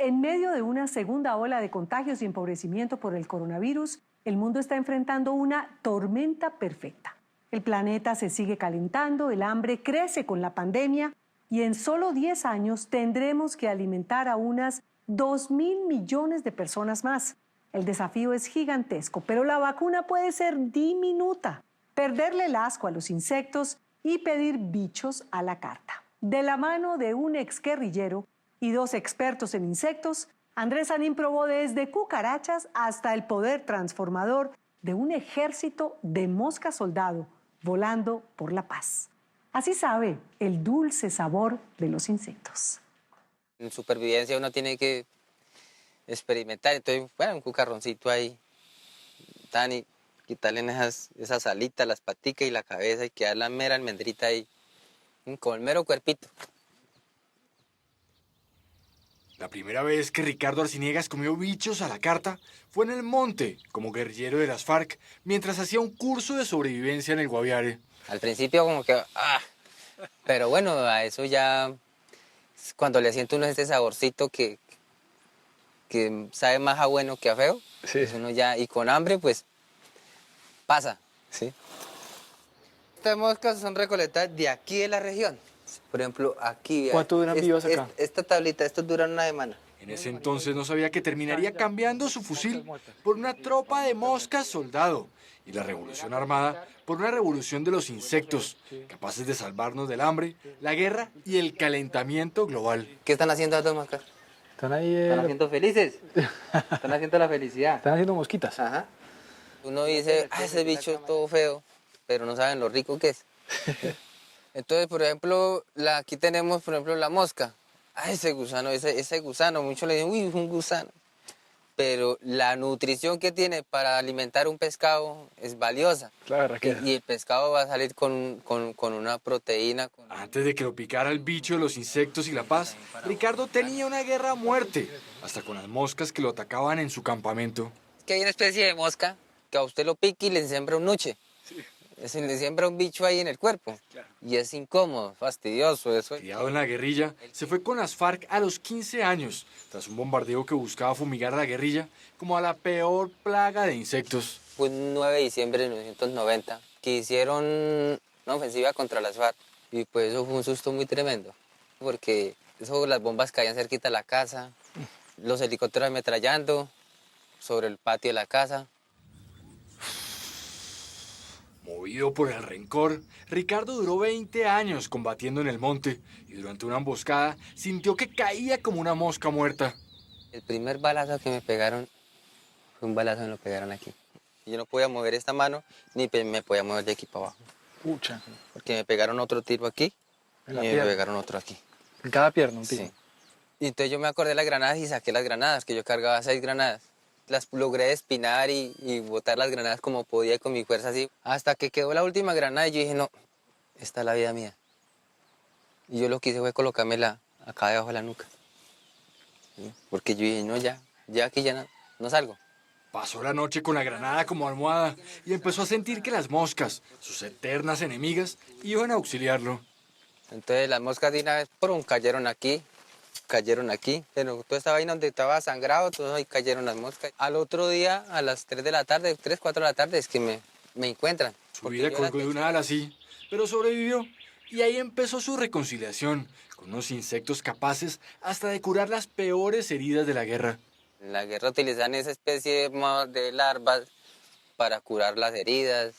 en medio de una segunda ola de contagios y empobrecimiento por el coronavirus, el mundo está enfrentando una tormenta perfecta. El planeta se sigue calentando, el hambre crece con la pandemia y en solo 10 años tendremos que alimentar a unas 2.000 millones de personas más. El desafío es gigantesco, pero la vacuna puede ser diminuta. Perderle el asco a los insectos y pedir bichos a la carta. De la mano de un exguerrillero y 2 expertos en insectos, Andrés Sanín probó desde cucarachas hasta el poder transformador de un ejército de moscas soldado volando por la paz. Así sabe el dulce sabor de los insectos. En supervivencia uno tiene que experimentar, entonces, bueno, un cucarroncito ahí, tan y quitarle esas alitas, las paticas y la cabeza y quedar la mera almendrita ahí, con el mero cuerpito. La primera vez que Ricardo Arciniegas comió bichos a la carta fue en el monte, como guerrillero de las FARC, mientras hacía un curso de sobrevivencia en el Guaviare. Al principio como que, pero bueno, a eso ya, cuando le siento uno este saborcito que sabe más a bueno que a feo, sí. Pues uno ya, y con hambre, pues, pasa, ¿sí? Estas moscas son recolectadas de aquí de la región. Por ejemplo, aquí... ¿Cuánto duran vivas acá? Esta tablita, estos duran una semana. En ese entonces no sabía que terminaría cambiando su fusil por una tropa de moscas soldado y la revolución armada por una revolución de los insectos, capaces de salvarnos del hambre, la guerra y el calentamiento global. ¿Qué están haciendo estas moscas? Están ahí... Están haciendo felices. Están haciendo la felicidad. Están haciendo mosquitas. Ajá. Uno dice, ese bicho es todo feo, pero no saben lo rico que es. Entonces, por ejemplo, aquí tenemos, por ejemplo, la mosca. Ese gusano, ese gusano, muchos le dicen, uy, es un gusano. Pero la nutrición que tiene para alimentar un pescado es valiosa. Claro, y el pescado va a salir con una proteína. Antes de que lo picara el bicho de los insectos y la paz, Ricardo tenía una guerra a muerte, hasta con las moscas que lo atacaban en su campamento. Que hay una especie de mosca que a usted lo pique y le siembra un nuche. Le siembra un bicho ahí en el cuerpo. Claro. Y es incómodo, fastidioso eso. Criado en la guerrilla, se fue con las FARC a los 15 años, tras un bombardeo que buscaba fumigar a la guerrilla como a la peor plaga de insectos. Fue el 9 de diciembre de 1990 que hicieron una ofensiva contra las FARC. Y pues eso fue un susto muy tremendo, porque las bombas caían cerquita de la casa, los helicópteros ametrallando sobre el patio de la casa. Movido por el rencor, Ricardo duró 20 años combatiendo en el monte y durante una emboscada sintió que caía como una mosca muerta. El primer balazo que me pegaron fue un balazo que me lo pegaron aquí. Yo no podía mover esta mano ni me podía mover de aquí para abajo. Pucha. Porque me pegaron otro tiro aquí y me pegaron otro aquí. ¿En cada pierna un tiro? Sí. Y entonces yo me acordé de las granadas y saqué las granadas, que yo cargaba 6 granadas. Las logré espinar y botar las granadas como podía con mi fuerza así. Hasta que quedó la última granada y yo dije, no, esta es la vida mía. Y yo lo que hice fue colocármela acá debajo de la nuca. ¿Sí? Porque yo dije, no, ya aquí ya no salgo. Pasó la noche con la granada como almohada y empezó a sentir que las moscas, sus eternas enemigas, iban a auxiliarlo. Entonces las moscas de una vez cayeron aquí, pero toda esta vaina donde estaba sangrado, todo ahí cayeron las moscas. Al otro día, a las 3 de la tarde, 3, 4 de la tarde, es que me encuentran. Su vida colgó de una ala así, pero sobrevivió. Y ahí empezó su reconciliación, con unos insectos capaces hasta de curar las peores heridas de la guerra. En la guerra utilizan esa especie de larvas para curar las heridas,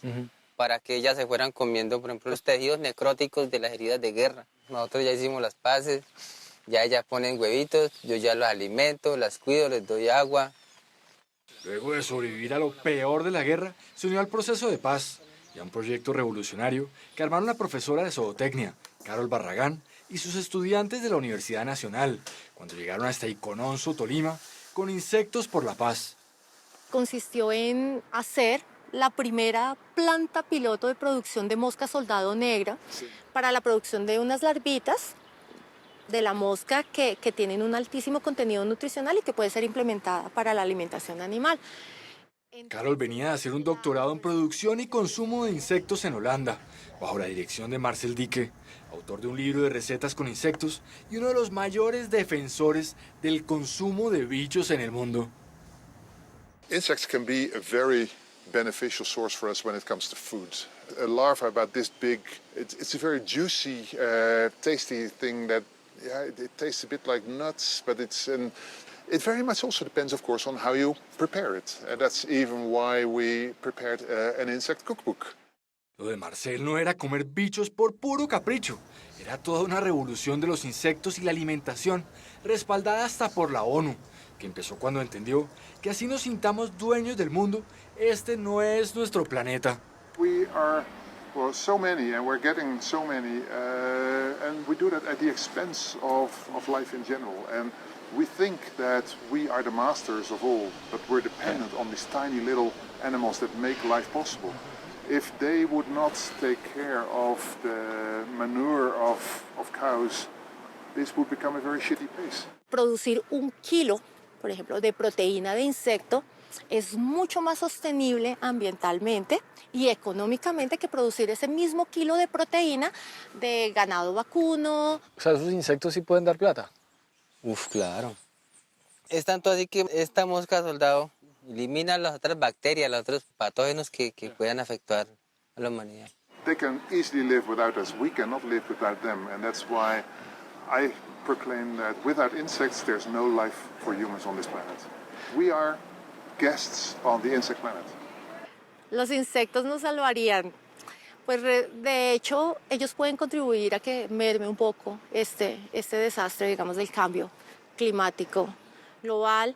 para que ellas se fueran comiendo, por ejemplo, los tejidos necróticos de las heridas de guerra. Nosotros ya hicimos las paces. Ya ellas ponen huevitos, yo ya los alimento, las cuido, les doy agua. Luego de sobrevivir a lo peor de la guerra, se unió al proceso de paz y a un proyecto revolucionario que armaron la profesora de zootecnia, Carol Barragán, y sus estudiantes de la Universidad Nacional, cuando llegaron hasta Icononso, Tolima, con Insectos por la Paz. Consistió en hacer la primera planta piloto de producción de mosca soldado negra para la producción de unas larvitas de la mosca que tienen un altísimo contenido nutricional y que puede ser implementada para la alimentación animal. Carol venía de hacer un doctorado en producción y consumo de insectos en Holanda, bajo la dirección de Marcel Dicke, autor de un libro de recetas con insectos y uno de los mayores defensores del consumo de bichos en el mundo. Insects can be a very beneficial source for us when it comes to food. A larva about this big, it's a very juicy, tasty thing that, yeah, it tastes a bit like nuts, but it very much also depends, of course, on how you prepare it. And that's even why we prepared an insect cookbook. Lo de Marcel no era comer bichos por puro capricho, era toda una revolución de los insectos y la alimentación, respaldada hasta por la ONU, que empezó cuando entendió que así nos sintamos dueños del mundo, este no es nuestro planeta. We are, well, so many, and we're getting so many, and we do that at the expense of life in general. And we think that we are the masters of all, but we're dependent on these tiny little animals that make life possible. If they would not take care of the manure of cows, this would become a very shitty place. Producir 1 kilo, por ejemplo, de proteína de insecto es mucho más sostenible ambientalmente y económicamente que producir ese mismo kilo de proteína de ganado vacuno. O sea, esos insectos sí pueden dar plata. Uf, claro. Es tanto así que esta mosca soldado elimina las otras bacterias, los otros patógenos que puedan afectar a la humanidad. They can easily live without us. We cannot live without them, and that's why I proclaim that without insects, there's no life for humans on this planet. We are guests on the insect planet. Los insectos nos salvarían. Pues de hecho, ellos pueden contribuir a que merme un poco este desastre, digamos, del cambio climático global.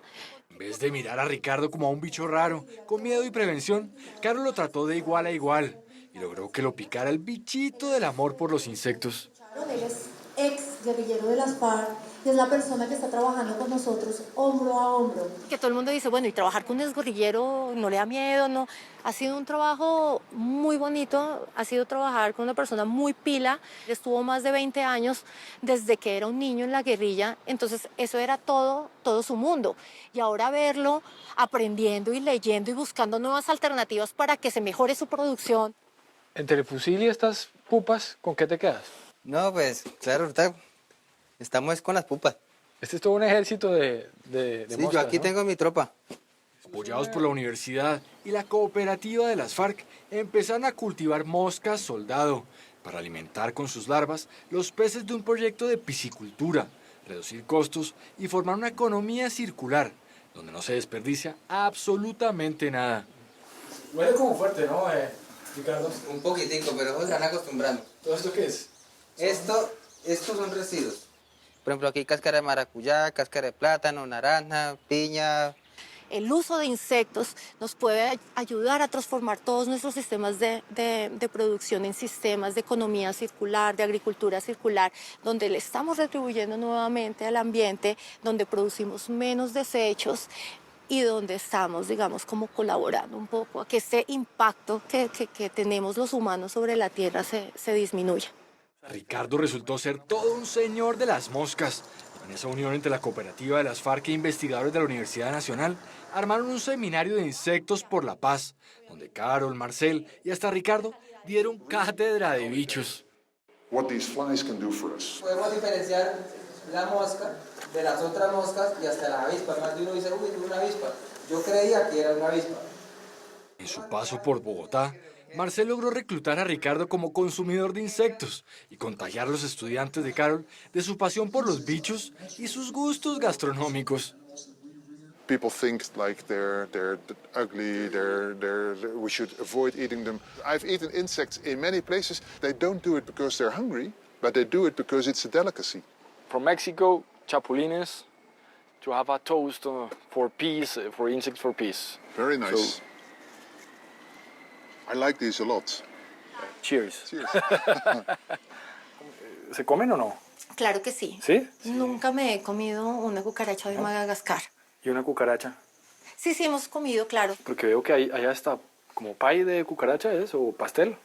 En vez de mirar a Ricardo como a un bicho raro, con miedo y prevención, Carol lo trató de igual a igual y logró que lo picara el bichito del amor por los insectos. Él es ex guerrillero de las FARC y es la persona que está trabajando con nosotros hombro a hombro. Que todo el mundo dice, bueno, y trabajar con un exguerrillero no le da miedo, no. Ha sido un trabajo muy bonito, ha sido trabajar con una persona muy pila. Estuvo más de 20 años desde que era un niño en la guerrilla, entonces eso era todo su mundo. Y ahora verlo aprendiendo y leyendo y buscando nuevas alternativas para que se mejore su producción. Entre el fusil y estas pupas, ¿con qué te quedas? No, pues, claro, ahorita estamos con las pupas. Este es todo un ejército de Sí, moscas, yo aquí ¿no? tengo mi tropa. Apoyados por la universidad y la cooperativa de las FARC, empezaron a cultivar moscas soldado para alimentar con sus larvas los peces de un proyecto de piscicultura, reducir costos y formar una economía circular, donde no se desperdicia absolutamente nada. Huele como fuerte, ¿no, Ricardo? Un poquitico, pero se van acostumbrando. ¿Todo esto qué es? Estos son residuos. Por ejemplo, aquí cáscara de maracuyá, cáscara de plátano, naranja, piña. El uso de insectos nos puede ayudar a transformar todos nuestros sistemas de producción en sistemas de economía circular, de agricultura circular, donde le estamos retribuyendo nuevamente al ambiente, donde producimos menos desechos y donde estamos, digamos, como colaborando un poco a que este impacto que tenemos los humanos sobre la tierra se disminuya. Ricardo resultó ser todo un señor de las moscas. En esa unión entre la cooperativa de las FARC e investigadores de la Universidad Nacional, armaron un seminario de insectos por la paz, donde Carol, Marcel y hasta Ricardo dieron cátedra de bichos. What these flies can do for us. Podemos diferenciar la mosca de las otras moscas y hasta la avispa. Más de uno dice, uy, es una avispa. Yo creía que era una avispa. En su paso por Bogotá, Marcel logró reclutar a Ricardo como consumidor de insectos y contagiar a los estudiantes de Carol de su pasión por los bichos y sus gustos gastronómicos. People think like they're ugly, we should avoid eating them. I've eaten insects in many places. They don't do it because they're hungry, but they do it because it's a delicacy. From Mexico, chapulines, to have a toast for peace, for insects for peace. Very nice. So, I like these a lot. cheers. Cheers. ¿Se comen o no? Claro que sí. ¿Sí? Nunca me he comido una cucaracha de Madagascar. ¿Y una cucaracha? Sí, hemos comido, claro. Porque veo que hay hasta como pie de cucaracha, ¿es? O pastel.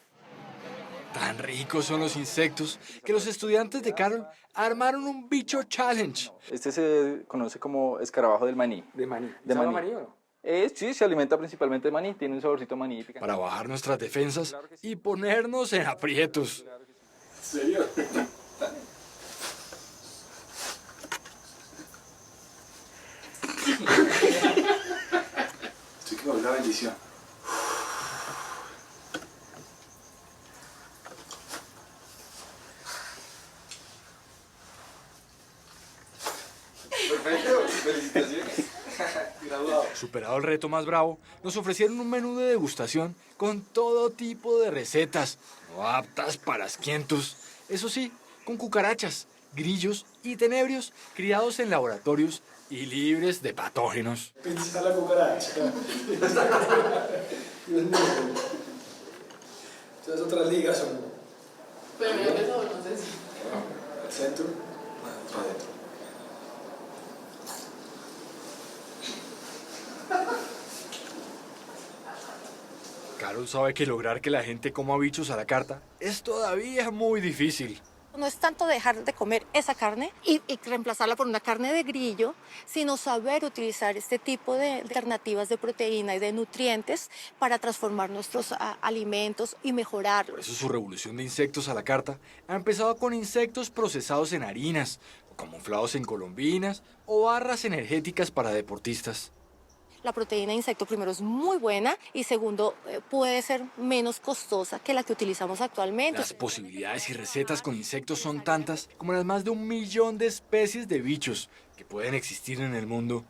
Tan ricos son los insectos que los estudiantes de Carol armaron un bicho challenge. Este se conoce como escarabajo del maní. De maní. De ¿Sabe a maní. maní o no? Sí, se alimenta principalmente de maní, tiene un saborcito a maní. Picante. Para bajar nuestras defensas y ponernos en aprietos. ¿En serio? Sí, que una bendición. Perfecto, felicitaciones. Graduado. Superado el reto más bravo, nos ofrecieron un menú de degustación con todo tipo de recetas, no aptas para asquientos. Eso sí, con cucarachas, grillos y tenebrios criados en laboratorios y libres de patógenos. Pincha la cucaracha. Dios mío. Estas otras ligas son. Pero mira que eso no sé si. Al centro, para adentro. Carol sabe que lograr que la gente coma bichos a la carta es todavía muy difícil. No es tanto dejar de comer esa carne y reemplazarla por una carne de grillo, sino saber utilizar este tipo de alternativas de proteína y de nutrientes para transformar nuestros alimentos y mejorarlos. Por eso su revolución de insectos a la carta ha empezado con insectos procesados en harinas, o camuflados en colombinas o barras energéticas para deportistas. La proteína de insecto primero es muy buena y segundo puede ser menos costosa que la que utilizamos actualmente. Las posibilidades y recetas con insectos son tantas como las más de 1 millón de especies de bichos que pueden existir en el mundo.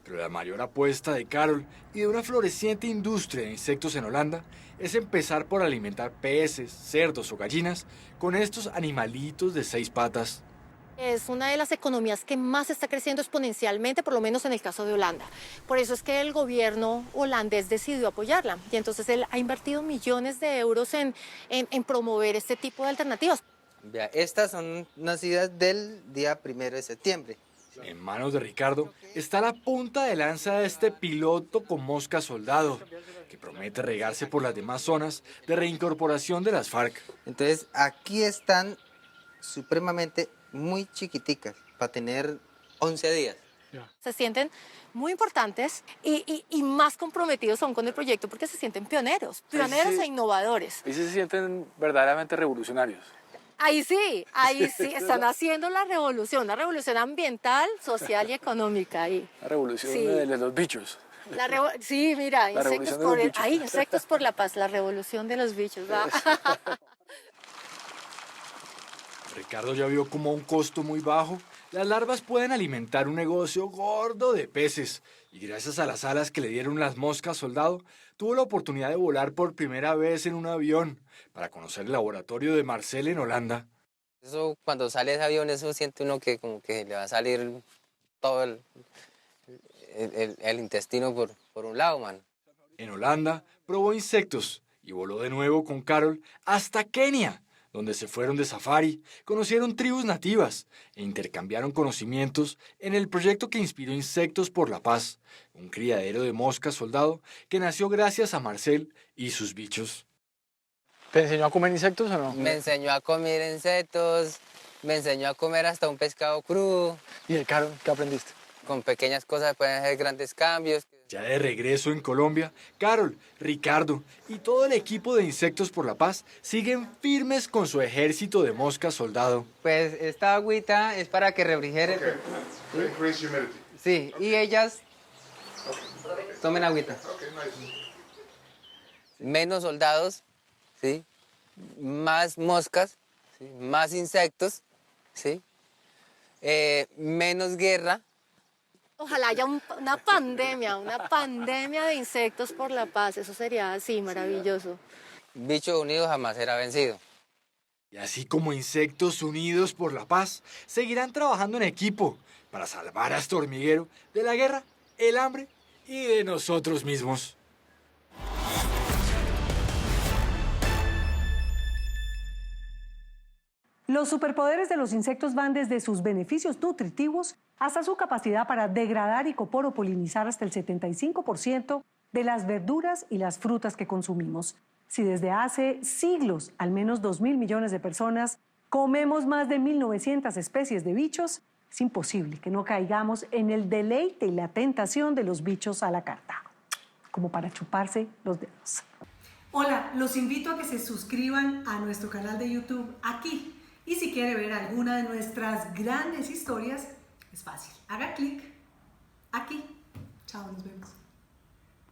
Pero la mayor apuesta de Carol y de una floreciente industria de insectos en Holanda es empezar por alimentar peces, cerdos o gallinas con estos animalitos de 6 patas. Es una de las economías que más está creciendo exponencialmente, por lo menos en el caso de Holanda. Por eso es que el gobierno holandés decidió apoyarla. Y entonces él ha invertido millones de euros en promover este tipo de alternativas. Vea, estas son nacidas del día 1 de septiembre. En manos de Ricardo está la punta de lanza de este piloto con mosca soldado, que promete regarse por las demás zonas de reincorporación de las FARC. Entonces, aquí están supremamente muy chiquiticas, para tener 11 días. Se sienten muy importantes y más comprometidos aún con el proyecto porque se sienten pioneros e innovadores. Ahí se sienten verdaderamente revolucionarios. Ahí sí, están haciendo la revolución ambiental, social y económica ahí. La revolución Sí. de los bichos. Sí, mira, La revolución de los bichos. insectos por la paz, la revolución de los bichos. ¿Va? Ricardo ya vio como a un costo muy bajo, las larvas pueden alimentar un negocio gordo de peces. Y gracias a las alas que le dieron las moscas soldado, tuvo la oportunidad de volar por primera vez en un avión para conocer el laboratorio de Marcel en Holanda. Eso, cuando sale ese avión, eso siente uno que como que le va a salir todo el intestino por un lado, man. En Holanda probó insectos y voló de nuevo con Carol hasta Kenia, donde se fueron de safari, conocieron tribus nativas e intercambiaron conocimientos en el proyecto que inspiró Insectos por la Paz, un criadero de moscas soldado que nació gracias a Marcel y sus bichos. ¿Te enseñó a comer insectos o no? Me enseñó a comer insectos, me enseñó a comer hasta un pescado crudo. ¿Y de Carol qué aprendiste? Con pequeñas cosas pueden hacer grandes cambios. Ya de regreso en Colombia, Carol, Ricardo y todo el equipo de Insectos por la Paz siguen firmes con su ejército de moscas soldado. Pues esta agüita es para que refrigeren. Okay. Increase humidity. Sí, y ellas tomen agüita. Okay, nice. Menos soldados, ¿sí? Más moscas, ¿sí? Más insectos, ¿sí? Menos guerra. Ojalá haya una pandemia de insectos por la paz. Eso sería así, maravilloso. Bicho unido jamás será vencido. Y así como Insectos Unidos por la Paz, seguirán trabajando en equipo para salvar a este hormiguero de la guerra, el hambre y de nosotros mismos. Los superpoderes de los insectos van desde sus beneficios nutritivos hasta su capacidad para degradar y coporo-polinizar hasta el 75% de las verduras y las frutas que consumimos. Si desde hace siglos, al menos 2.000 millones de personas, comemos más de 1.900 especies de bichos, es imposible que no caigamos en el deleite y la tentación de los bichos a la carta. como para chuparse los dedos. Hola, los invito a que se suscriban a nuestro canal de YouTube aquí. Y si quiere ver alguna de nuestras grandes historias, es fácil. Haga clic aquí. Chao, nos vemos.